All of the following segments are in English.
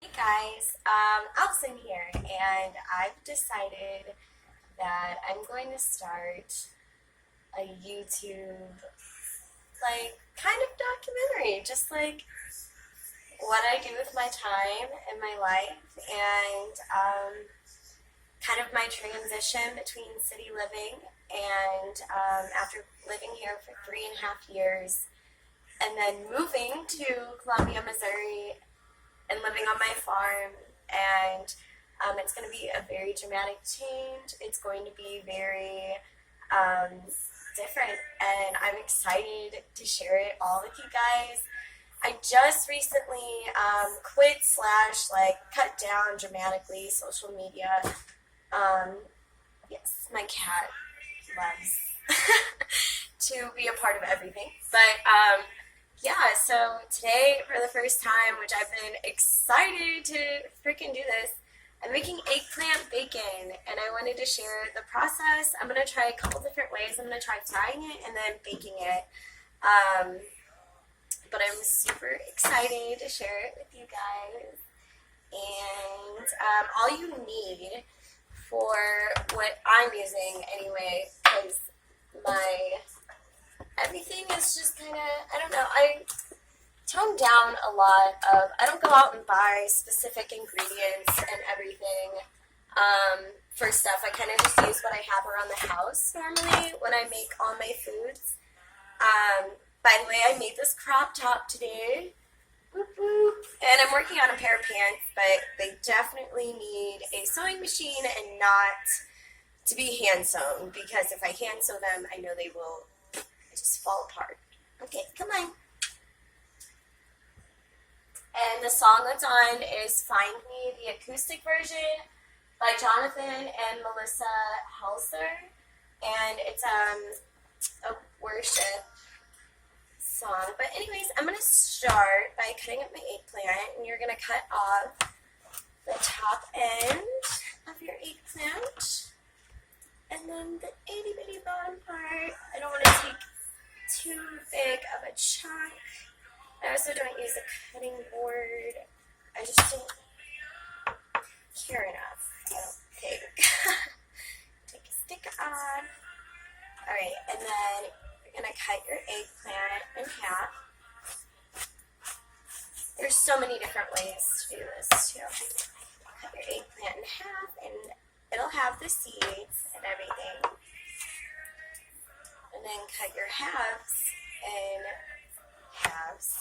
Hey guys, Allison here, and I've decided that I'm going to start a YouTube, kind of documentary, just like what I do with my time and my life, and kind of my transition between city living and after living here for 3.5 years, and then moving to Columbia, Missouri, and living on my farm. And it's going to be a very dramatic change. It's going to be very different, and I'm excited to share it all with you guys. I just recently quit slash cut down dramatically social media. Yes, my cat loves to be a part of everything, but yeah, so today, for the first time, which I've been excited to freaking do this, I'm making eggplant bacon, and I wanted to share the process. I'm going to try a couple different ways. I'm going to try frying it and then baking it. But I'm super excited to share it with you guys. And all you need for what I'm using anyway, because my everything is just kind of, I don't know, I tone down a lot of, I don't go out and buy specific ingredients and everything for stuff. I kind of just use what I have around the house normally when I make all my foods. By the way, I made this crop top today. Boop, boop. And I'm working on a pair of pants, but they definitely need a sewing machine and not to be hand sewn, because if I hand sew them, I know they will just fall apart. Okay, come on. And the song that's on is Find Me, the acoustic version by Jonathan and Melissa Helser. And it's a worship song. But anyways, I'm going to start by cutting up my eggplant. And you're going to cut off the top end of your eggplant. And then the itty bitty bottom part. I don't want to take too big of a chunk. I also don't use a cutting board. I just don't care enough, I don't think. Take a stick on. Alright, and then you're going to cut your eggplant in half. There's so many different ways to do this too. Cut your eggplant in half, and it'll have the seeds and everything. And then cut your halves in halves.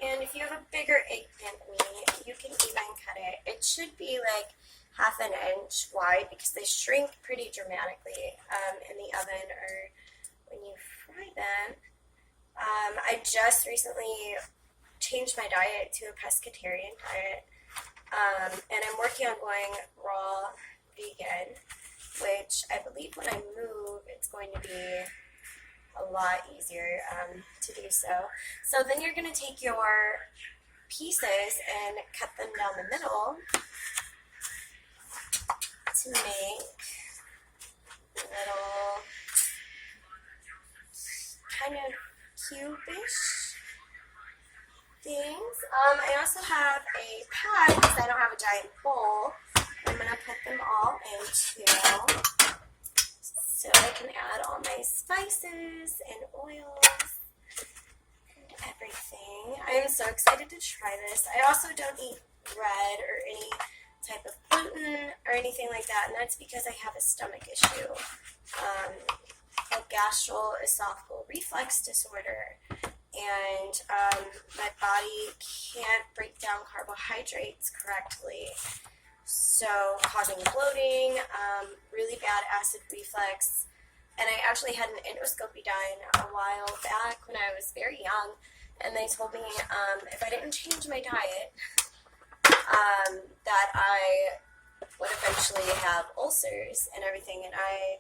And if you have a bigger eggplant than me, you can even cut it. It should be like ½ an inch wide, because they shrink pretty dramatically in the oven or when you fry them. I just recently changed my diet to a pescatarian diet, and I'm working on going raw vegan, which I believe when I move, it's going to be a lot easier to do so. So then you're going to take your pieces and cut them down the middle to make little kind of cube-ish things. I also have a pad, because I don't have a giant bowl. I'm going to put them all into, so I can add all my spices and oils and everything. I am so excited to try this. I also don't eat bread or any type of gluten or anything like that, and that's because I have a stomach issue, a gastroesophageal reflux disorder, and my body can't break down carbohydrates correctly. So causing bloating, really bad acid reflux, and I actually had an endoscopy done a while back when I was very young, and they told me if I didn't change my diet, that I actually have ulcers and everything, and I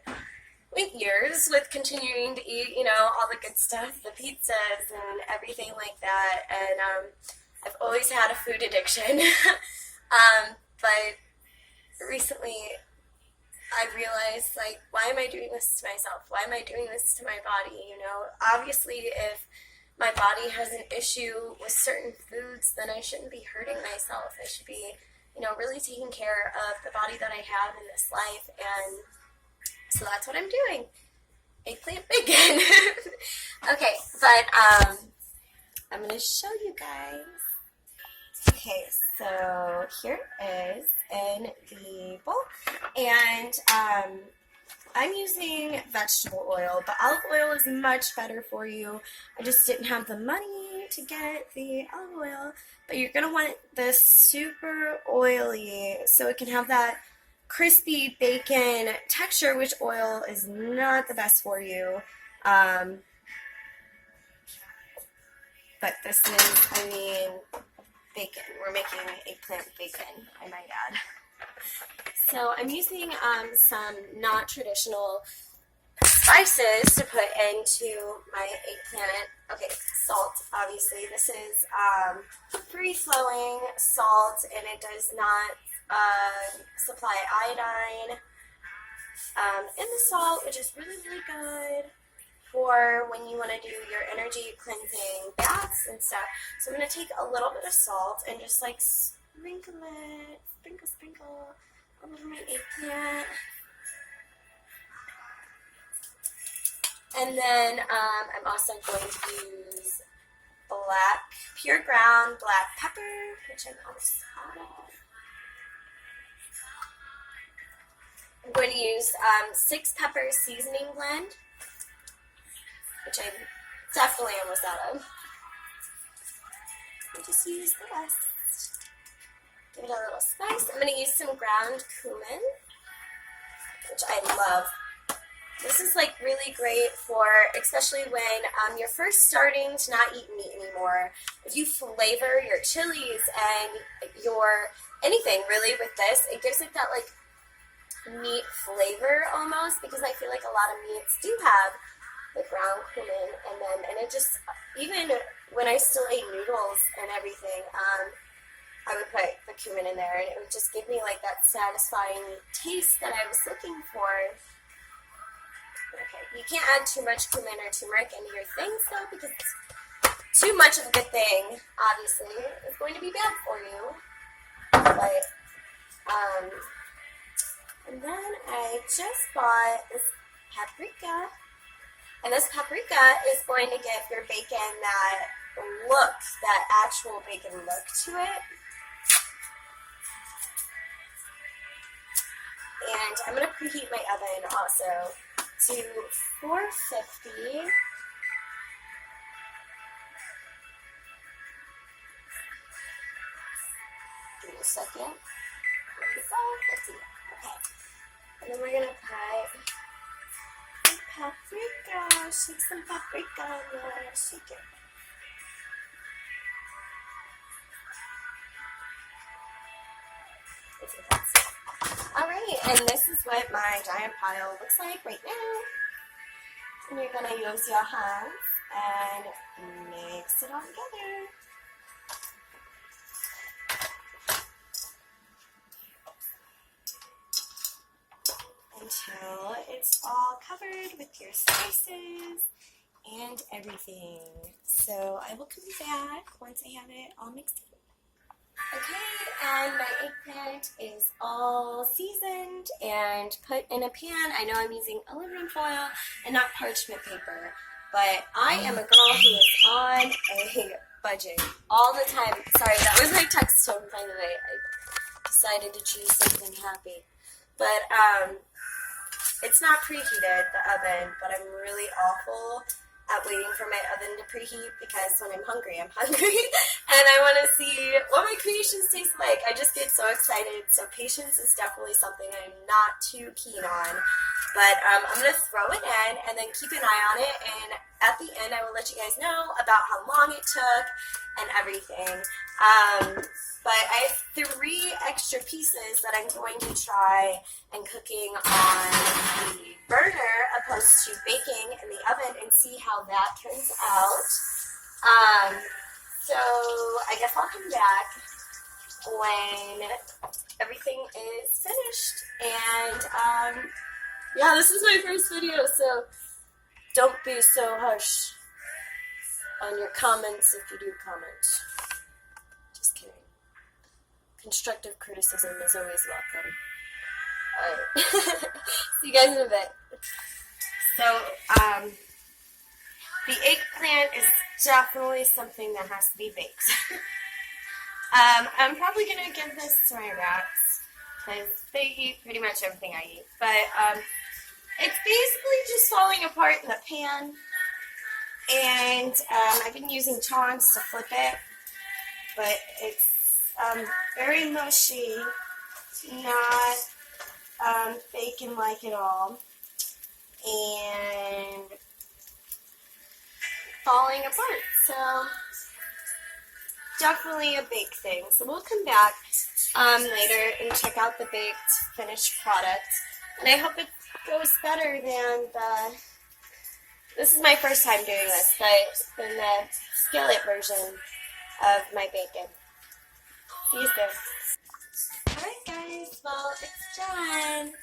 went years with continuing to eat, you know, all the good stuff, the pizzas and everything like that, and I've always had a food addiction. But recently I realized, like, why am I doing this to myself? Why am I doing this to my body? You know, obviously if my body has an issue with certain foods, then I shouldn't be hurting myself. I should be, you know, really taking care of the body that I have in this life, and so that's what I'm doing. Eggplant bacon. Okay, but I'm going to show you guys. Okay, so here it is in the bowl, and I'm using vegetable oil, but olive oil is much better for you. I just didn't have the money to get the olive oil, but you're going to want this super oily so it can have that crispy bacon texture, which oil is not the best for you. But this is, I mean, bacon. We're making eggplant bacon, I might add. So I'm using some not traditional spices to put into my eggplant. Okay, salt, obviously. This is free-flowing salt, and it does not supply iodine in the salt, which is really, really good for when you want to do your energy cleansing baths and stuff. So I'm going to take a little bit of salt and just like sprinkle it, sprinkle all over my eggplant. And then I'm also going to use pure ground black pepper, which I'm almost out of. I'm going to use 6 pepper seasoning blend, which I'm definitely almost out of. And just use the rest. Give it a little spice. I'm going to use some ground cumin, which I love. This is like really great for, especially when you're first starting to not eat meat anymore. If you flavor your chilies and your anything really with this, it gives it that like meat flavor almost, because I feel like a lot of meats do have the ground cumin, and it just, even when I still ate noodles and everything, I would put the cumin in there, and it would just give me like that satisfying taste that I was looking for. Okay, you can't add too much cumin or turmeric into your things though, because too much of a good thing, obviously, is going to be bad for you. But, and then I just bought this paprika, and this paprika is going to give your bacon that look, that actual bacon look to it. And I'm going to preheat my oven also to 450. Give me a second. 450. Okay. And then we're going to put some paprika. Shake some paprika in there. Shake it. I think that's it. Alright, and this is what my giant pile looks like right now. And you're going to use your hands and mix it all together. Until it's all covered with your spices and everything. So I will come back once I have it all mixed in. Okay, and my eggplant is all seasoned and put in a pan. I know I'm using aluminum foil and not parchment paper, but I am a girl who is on a budget all the time. Sorry, that was my text tone, by the way. I decided to choose something happy. But, it's not preheated, the oven, but I'm really awful at waiting for my oven to preheat, because when I'm hungry, and I want to see what my creations taste like. I just get so excited, so patience is definitely something I'm not too keen on. But I'm going to throw it in and then keep an eye on it, and at the end I will let you guys know about how long it took and everything. But I have 3 extra pieces that I'm going to try and cooking on the burner opposed to baking in the oven and see how that turns out. So I guess I'll come back when everything is finished. And yeah, this is my first video, so don't be so harsh on your comments if you do comment. Just kidding. Constructive criticism is always welcome. Alright. See you guys in a bit. So, the eggplant is definitely something that has to be baked. I'm probably going to give this to my rats because they eat pretty much everything I eat. But it's basically just falling apart in the pan. And I've been using tongs to flip it. But it's very mushy, not bacon-like at all. And falling apart, so definitely a bake thing. So we'll come back later and check out the baked finished product, and I hope it goes better than the. This is my first time doing this, but in the skillet version of my bacon. See you soon. Alright guys, well it's done,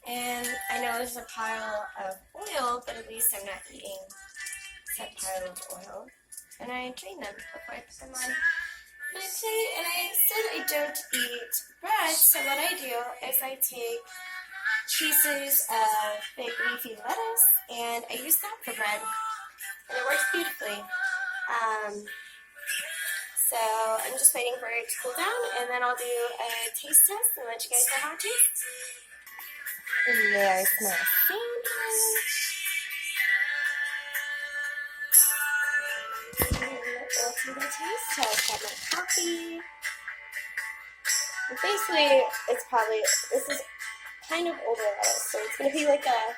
and I know there's a pile of oil, but at least I'm not eating said pile of oil, and I drain them before I put them on my plate. And I said I don't eat bread, so what I do is I take pieces of big leafy lettuce and I use that for bread, and it works beautifully. So I'm just waiting for it to cool down, and then I'll do a taste test and let you guys know how it tastes. And there's my sandwich. Go to the taste test. Got my coffee. And basically, this is kind of older lettuce, so it's going to be like a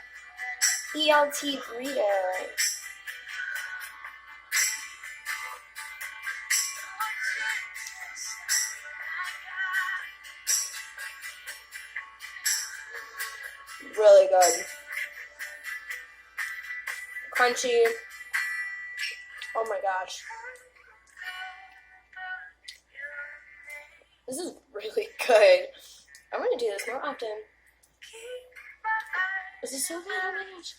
ELT burrito. Really good. Crunchy. Oh my gosh. This is really good. I'm gonna do this more often. This is so good. Oh my gosh.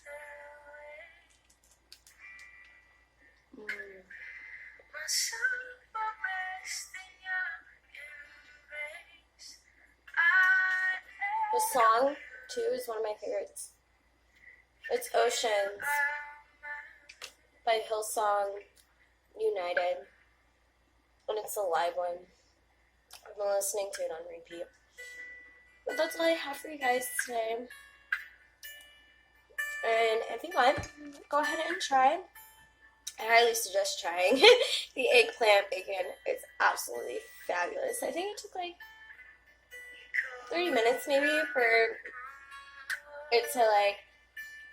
The song, too, is one of my favorites. It's Oceans by Hillsong United, and it's a live one. I've been listening to it on repeat. But that's all I have for you guys today. And if you want, go ahead and try. I highly suggest trying the eggplant bacon. It's absolutely fabulous. I think it took like 30 minutes maybe for it to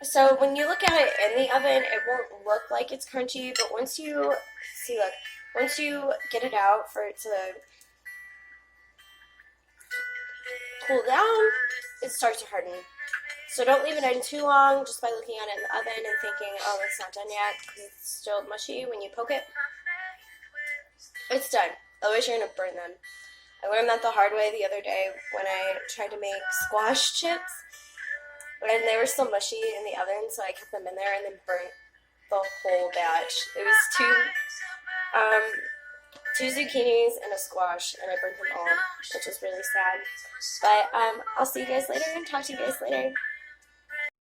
so when you look at it in the oven, it won't look like it's crunchy, but once you once you get it out for it to cool down, it starts to harden. So don't leave it in too long just by looking at it in the oven and thinking, oh, it's not done yet, because it's still mushy when you poke it. It's done. Otherwise you're going to burn them. I learned that the hard way the other day when I tried to make squash chips, and they were still mushy in the oven, so I kept them in there and then burnt the whole batch. It was two zucchinis and a squash, and I burnt them all, which was really sad. But I'll see you guys later and talk to you guys later.